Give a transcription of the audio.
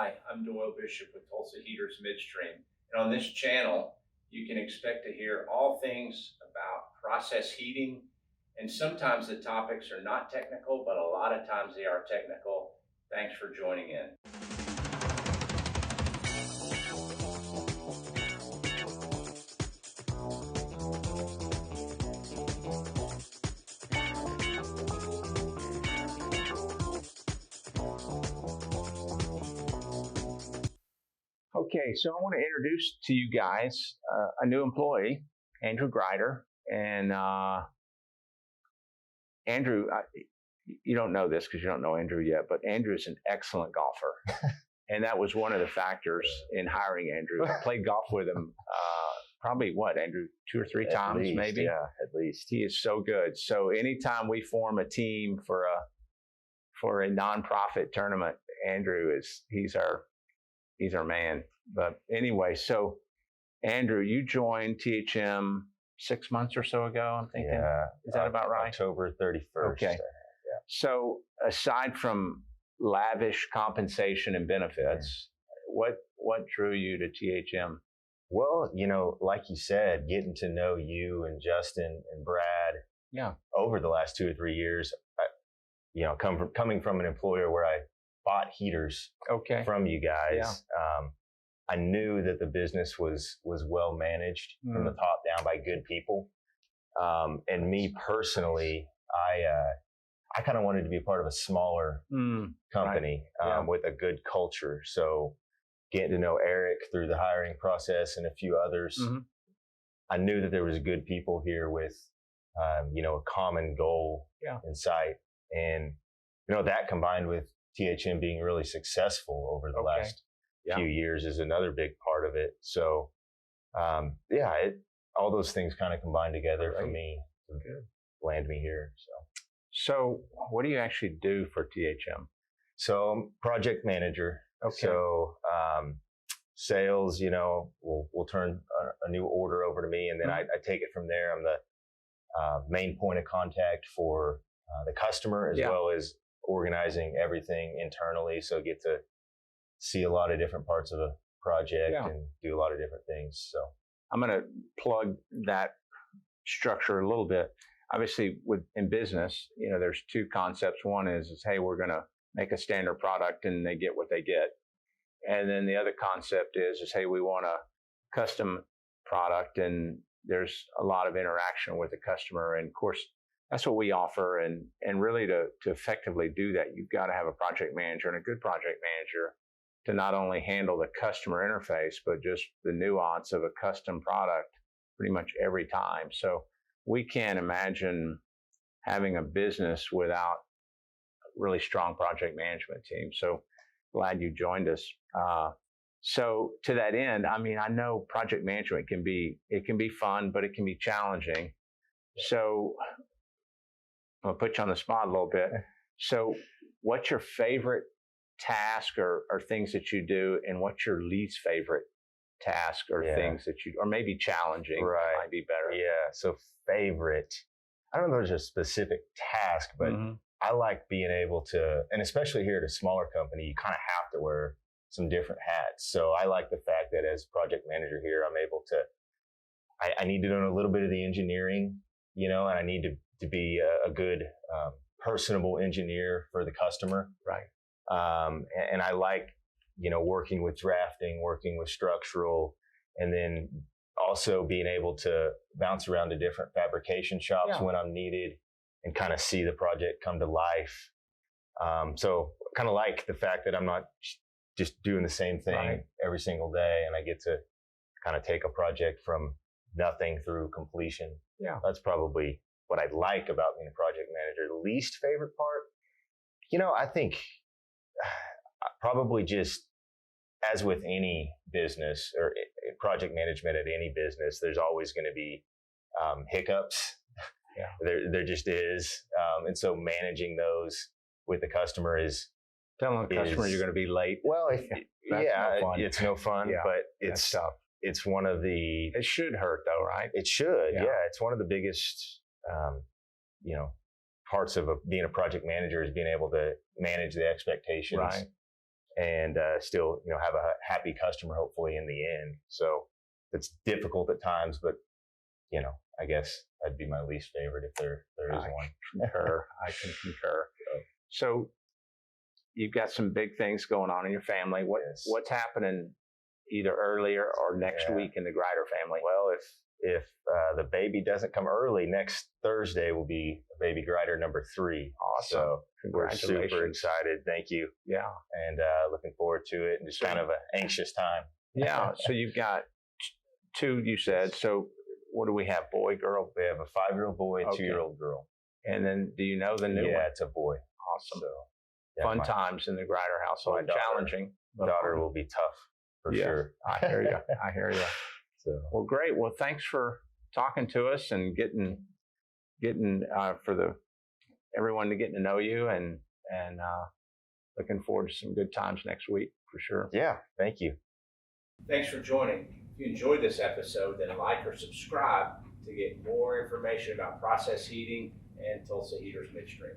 Hi, I'm Doyle Bishop with Tulsa Heaters Midstream. And on this channel, you can expect to hear all things about process heating. And sometimes the topics are not technical, but a lot of times they are technical. Thanks for joining in. Okay, so I want to introduce to you guys a new employee, Andrew Grider. And Andrew, you don't know this because you don't know Andrew yet, but Andrew is an excellent golfer. And that was one of the factors in hiring Andrew. I played golf with him probably, Andrew, 2 or 3 times, least, maybe? Yeah, at least. He is so good. So anytime we form a team for a nonprofit tournament, Andrew he's our man. But anyway, so Andrew, you joined THM 6 months or so ago, I'm thinking. Yeah. Is that about right? October 31st. Okay. Yeah. So aside from lavish compensation and benefits, what drew you to THM? Well, like you said, getting to know you and Justin and Brad over the last 2 or 3 years, coming from an employer where I bought heaters from you guys, I knew that the business was well managed from the top down by good people. And me personally, I kind of wanted to be part of a smaller company with a good culture. So getting to know Eric through the hiring process and a few others, I knew that there was good people here with, a common goal in sight. And, that combined with THM being really successful over the last few years is another big part of it. So, all those things kind of combined together for me to land me here. So what do you actually do for THM? So I'm project manager. Okay. So sales, will turn a new order over to me, and then I take it from there. I'm the main point of contact for the customer as well as organizing everything internally. So get to see a lot of different parts of a project and do a lot of different things. So I'm going to plug that structure a little bit. Obviously, in business, there's 2 concepts. One is hey, we're going to make a standard product and they get what they get. And then the other concept is hey, we want a custom product and there's a lot of interaction with the customer. And of course, that's what we offer. And really to effectively do that, you've got to have a project manager and a good project manager to not only handle the customer interface, but just the nuance of a custom product pretty much every time. So we can't imagine having a business without a really strong project management team. So glad you joined us. So to that end, I know project management can be fun, but it can be challenging. So I'm gonna put you on the spot a little bit. So what's your favorite task or things that you do, and what's your least favorite task or things that you, or maybe challenging might be better? Yeah. So favorite, I don't know if there's a specific task, but I like being able to, and especially here at a smaller company, you kind of have to wear some different hats. So I like the fact that as project manager here, I'm able to, I need to know a little bit of the engineering, and I need to be a good, personable engineer for the customer. Right. And I like, working with drafting, working with structural, and then also being able to bounce around to different fabrication shops when I'm needed and kind of see the project come to life. So kind of like the fact that I'm not just doing the same thing every single day, and I get to kind of take a project from nothing through completion. Yeah. That's probably what I like about being a project manager. The least favorite part, I think probably just as with any business or project management at any business, there's always going to be hiccups. Yeah. There just is. And so managing those with the customer is telling the customer you're going to be late. Well, it's no fun, but it's tough. It's one of the. It should hurt though, right? It should. Yeah. It's one of the biggest, parts of being a project manager is being able to manage the expectations and still, have a happy customer hopefully in the end. So it's difficult at times, but I guess that'd be my least favorite if there is one. Concur. I can concur. So you've got some big things going on in your family. What's happening either earlier or next week in the Grider family? Well, if the baby doesn't come early, next Thursday will be baby Grider number 3. Awesome. So we're super excited. Thank you. Yeah. And looking forward to it, and just kind of an anxious time. Yeah. So you've got 2, you said. So what do we have? Boy, girl? We have a 5-year-old boy and 2-year-old girl. And then do you know the new one? Yeah, it's a boy. Awesome. So fun times in the Grider household. Challenging. Daughter will be tough for sure. I hear you. I hear you. So. Well, great. Well, thanks for talking to us and getting for everyone to get to know you, and looking forward to some good times next week for sure. Yeah. Thank you. Thanks for joining. If you enjoyed this episode, then like or subscribe to get more information about process heating and Tulsa Heaters Midstream.